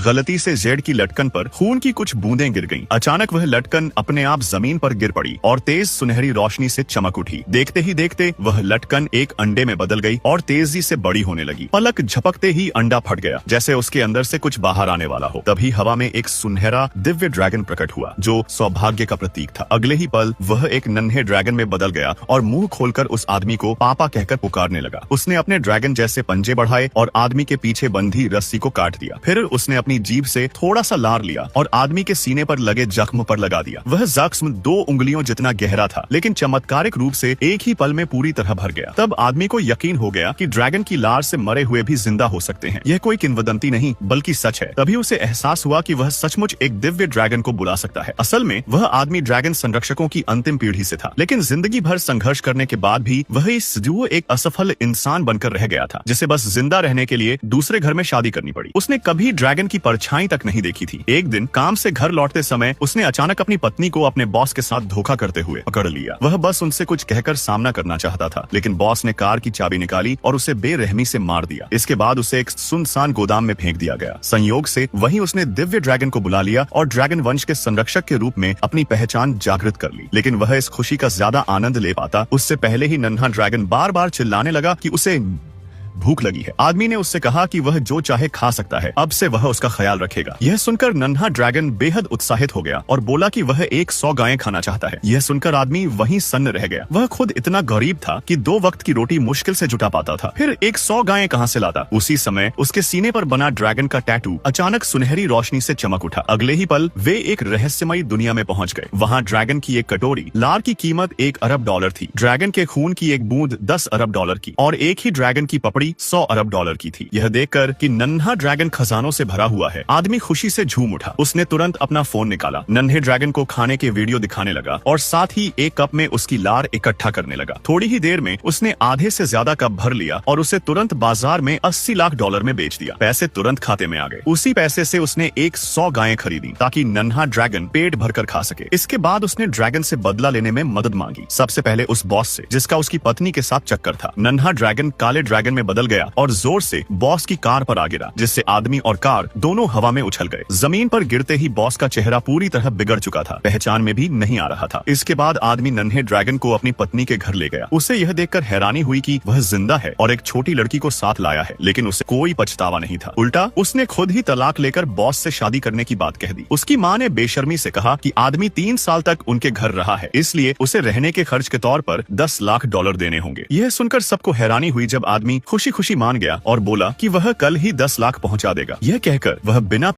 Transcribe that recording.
गलती से जेड की लटकन पर खून की कुछ बूंदें गिर गईं। अचानक वह लटकन अपने आप जमीन पर गिर पड़ी और तेज सुनहरी रोशनी से चमक उठी। देखते ही देखते वह लटकन एक अंडे में बदल गई और तेजी से बड़ी होने लगी। पलक झपकते ही अंडा फट गया, जैसे उसके अंदर से कुछ बाहर आने वाला हो। तभी हवा में एक सुनहरा दिव्य ड्रैगन प्रकट हुआ, जो सौभाग्य का प्रतीक था। अगले ही पल वह एक नन्हे ड्रैगन में बदल गया और मुंह खोलकर उस आदमी को पापा कहकर पुकारने लगा। उसने अपने ड्रैगन जैसे पंजे बढ़ाए और आदमी के पीछे बंधी रस्सी को काट दिया। फिर उसने अपनी जीभ से थोड़ा सा लार लिया और आदमी के सीने पर लगे जख्म पर लगा दिया। वह जख्म 2 उंगलियों जितना गहरा था, लेकिन चमत्कारिक रूप से एक ही पल में पूरी तरह भर गया। तब आदमी को यकीन हो गया कि ड्रैगन की लार से मरे हुए भी जिंदा हो सकते हैं। यह कोई किंवदंती नहीं बल्कि सच है। तभी उसे एहसास हुआ कि वह सचमुच एक दिव्य ड्रैगन को बुला सकता है। असल में वह आदमी ड्रैगन संरक्षकों की अंतिम पीढ़ी से था, लेकिन जिंदगी भर संघर्ष करने के बाद भी वह इस जुओ एक असफल इंसान बनकर रह गया था, जिसे बस जिंदा रहने के लिए दूसरे घर में शादी करनी पड़ी। उसने कभी ड्रैगन की परछाई तक नहीं देखी थी। एक दिन काम से घर लौटते समय उसने अचानक अपनी पत्नी को अपने बॉस के साथ धोखा करते हुए पकड़ लिया। वह बस उनसे कुछ कहकर सामना करना चाहता था, लेकिन बॉस ने कार की चाबी निकाली और उसे बेरहमी से मार दिया। इसके बाद उसे एक सुनसान गोदाम में फेंक दिया गया। संयोग से वहीं उसने दिव्य ड्रैगन को बुला लिया और ड्रैगन वंश के संरक्षक के रूप में अपनी पहचान जागृत कर ली। लेकिन वह इस खुशी का ज्यादा आनंद ले पाता उससे पहले ही नन्हा ड्रैगन बार बार चिल्लाने लगा कि उसे भूख लगी है। आदमी ने उससे कहा कि वह जो चाहे खा सकता है, अब से वह उसका ख्याल रखेगा। यह सुनकर नन्हा ड्रैगन बेहद उत्साहित हो गया और बोला कि वह 100 गायें खाना चाहता है। यह सुनकर आदमी वहीं सन्न रह गया। वह खुद इतना गरीब था कि 2 वक्त की रोटी मुश्किल से जुटा पाता था, फिर 100 गायें कहां से लाता। उसी समय उसके सीने पर बना ड्रैगन का टैटू अचानक सुनहरी रोशनी से चमक उठा। अगले ही पल वे एक रहस्यमयी दुनिया में पहुंच गए। वहां ड्रैगन की एक कटोरी लार की कीमत $1 अरब थी, ड्रैगन के खून की एक बूंद $10 अरब की और एक ही ड्रैगन की पपड़ी $100 अरब की थी। यह देखकर कि नन्हा ड्रैगन खजानों से भरा हुआ है, आदमी खुशी से झूम उठा। उसने तुरंत अपना फोन निकाला, नन्हे ड्रैगन को खाने के वीडियो दिखाने लगा और साथ ही एक कप में उसकी लार इकट्ठा करने लगा। थोड़ी ही देर में उसने आधे से ज्यादा कप भर लिया और उसे तुरंत बाजार में $80 लाख में बेच दिया। पैसे तुरंत खाते में आ गए। उसी पैसे से उसने 100 गायें खरीदी ताकि नन्हा ड्रैगन पेट भरकर खा सके। इसके बाद उसने ड्रैगन से बदला लेने में मदद मांगी, सबसे पहले उस बॉस से जिसका उसकी पत्नी के साथ चक्कर था। नन्हा ड्रैगन काले ड्रैगन में बदल गया और जोर से बॉस की कार पर आ गिरा, जिससे आदमी और कार दोनों हवा में उछल गए। जमीन पर गिरते ही बॉस का चेहरा पूरी तरह बिगड़ चुका था, पहचान में भी नहीं आ रहा था। इसके बाद आदमी नन्हे ड्रैगन को अपनी पत्नी के घर ले गया। उसे यह देखकर हैरानी हुई कि वह जिंदा है और एक छोटी लड़की को साथ लाया है, लेकिन उसे कोई पछतावा नहीं था। उल्टा उसने खुद ही तलाक लेकर बॉस से शादी करने की बात कह दी। उसकी माँ ने बेशर्मी से कहा कि आदमी 3 साल तक उनके घर रहा है, इसलिए उसे रहने के खर्च के तौर पर $10 लाख देने होंगे। यह सुनकर सबको हैरानी हुई जब आदमी खुशी खुशी मान गया और बोला कि वह कल ही $10 लाख पहुंचा देगा। यह कहकर वह बिना